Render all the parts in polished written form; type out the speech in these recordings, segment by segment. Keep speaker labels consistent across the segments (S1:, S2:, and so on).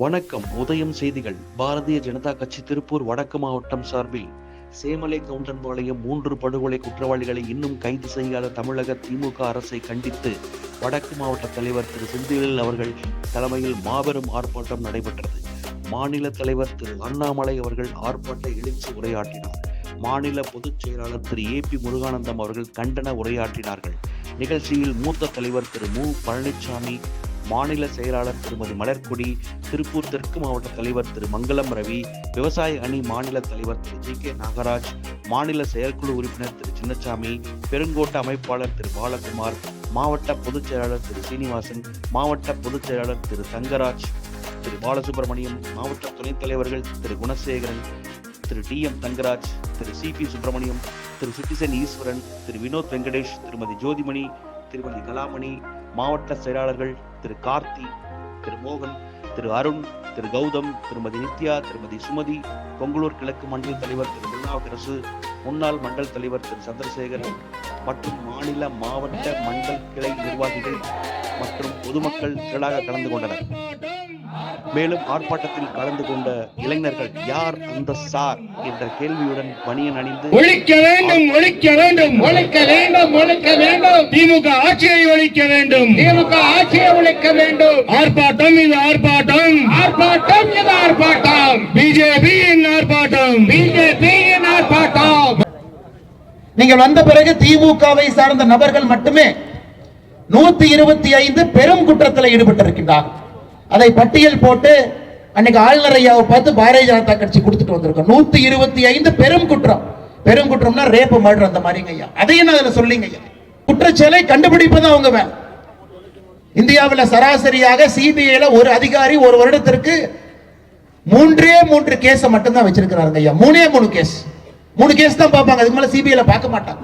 S1: வணக்கம். உதயம் செய்திகள். பாரதிய ஜனதா கட்சி திருப்பூர் வடக்கு மாவட்டம் சார்பில் சேமலை கவுண்டன்பாளையம் 3 படுகொலை குற்றவாளிகளை இன்னும் கைது செய்யாத தமிழக திமுக அரசை கண்டித்து வடக்கு மாவட்ட தலைவர் திரு செந்தில் அவர்கள் தலைமையில் மாபெரும் ஆர்ப்பாட்டம் நடைபெற்றது. மாநில தலைவர் திரு அண்ணாமலை அவர்கள் ஆர்ப்பாட்ட எழுச்சி உரையாற்றினார். மாநில பொதுச் செயலாளர் திரு AP முருகானந்தம் அவர்கள் கண்டன உரையாற்றினார்கள். நிகழ்ச்சியில் மூத்த தலைவர் திரு மு பழனிசாமி, மாநில செயலாளர் திருமதி மலர்கொடி, திருப்பூர் தெற்கு மாவட்ட தலைவர் திரு மங்களம் ரவி, விவசாய அணி மாநில தலைவர் திரு GK நாகராஜ், மாநில செயற்குழு உறுப்பினர் திரு சின்னசாமி, பெருங்கோட்ட அமைப்பாளர் திரு பாலகுமார், மாவட்ட பொதுச் செயலாளர் திரு சீனிவாசன், மாவட்ட பொதுச் செயலாளர் திரு தங்கராஜ், திரு பாலசுப்ரமணியம், மாவட்ட துணைத் தலைவர்கள் திரு குணசேகரன், திரு DM தங்கராஜ், திரு CP சுப்பிரமணியம், திரு சிட்டிசன் ஈஸ்வரன், திரு வினோத் வெங்கடேஷ், திருமதி ஜோதிமணி, திருமதி கலாமணி, மாவட்ட செயலாளர்கள் திரு கார்த்தி, திரு மோகன், திரு அருண், திரு கௌதம், திருமதி நித்யா, திருமதி சுமதி, பொங்கலூர் கிழக்கு மண்டல தலைவர் திரு திருநாவுக்கரசு, முன்னாள் மண்டல் தலைவர் திரு சந்திரசேகரன் மற்றும் மாநில மாவட்ட மண்டல் கிளை நிர்வாகிகள் மற்றும் பொதுமக்கள் திரளாக கலந்து கொண்டனர். மேலும் ஆர்ப்பாட்டத்தில் கலந்து கொண்ட இளைஞர்கள் யார் அந்த சார் என்ற கேள்வியுடன் பனியன் அணிந்து
S2: ஒழிக்க வேண்டும், ஒழிக்க வேண்டும், ஒழிக்க வேண்டும், ஒழிக்க வேண்டும், திமுக ஆட்சியை ஒழிக்க வேண்டும், திமுக ஆட்சியை ஒழிக்க வேண்டும். ஆர்ப்பாட்டம் இது ஆர்ப்பாட்டம், ஆர்ப்பாட்டம் இது ஆர்ப்பாட்டம், பிஜேபியின் ஆர்ப்பாட்டம், பிஜேபியின் ஆர்ப்பாட்டம்.
S3: நீங்கள் வந்த பிறகு திமுகவை சார்ந்த நபர்கள் மட்டுமே 125 பெரும் குற்றத்தில் ஈடுபட்டிருக்கின்றார்கள். அதை பட்டியல் போட்டு அன்னைக்கு ஆளுநர் ஐயாவை பார்த்து பாரதிய ஜனதா கட்சி கொடுத்துட்டு வந்திருக்கோம். 125 பெரும் குற்றம். பெரும் குற்றம்னா ரேப், மர்டர் அந்த மாதிரிங்க ஐயா. அதையும் அதுல சொல்லிங்க ஐயா. குற்றச்செயலை கண்டுபிடிப்பது அவங்க வேலை. இந்தியாவில் சராசரியாக CBIல ஒரு அதிகாரி ஒரு வருடத்திற்கு 3 கேஸ் மட்டும்தான் வச்சிருக்கிறாங்க ஐயா. 3 கேஸ் 3 கேஸ் தான் பார்ப்பாங்க. அதுக்கு மேல CBIல பார்க்க மாட்டாங்க.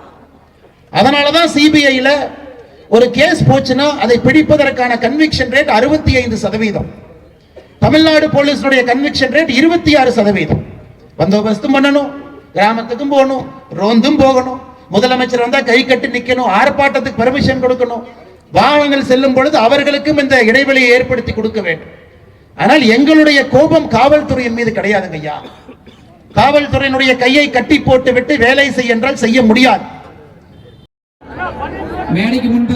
S3: அதனாலதான் CBIல ஒரு கேஸ் போச்சுன்னா அதை பிடிப்பதற்கான கன்விக்ஷன் ரேட் 65%. தமிழ்நாடு போலீஸுடைய கன்விக்ஷன் ரேட் 26%. பந்தோபஸ்தும் பண்ணணும், கிராமத்துக்கும் போகணும், ரோந்தும் போகணும், முதலமைச்சர் வந்தா கை கட்டி நிக்கணும், ஆர்ப்பாட்டத்துக்கு பெர்மிஷன் கொடுக்கணும், வாகனங்கள் செல்லும் பொழுது அவர்களுக்கும் இந்த இடைவெளியை ஏற்படுத்தி கொடுக்க வேண்டும். ஆனால் எங்களுடைய கோபம் காவல்துறையின் மீது கிடையாதுங்க ஐயா. காவல்துறையினுடைய கையை கட்டி போட்டு விட்டு வேலை செய்ய என்றால் செய்ய முடியாது.
S4: மேடைக்கு முன்பு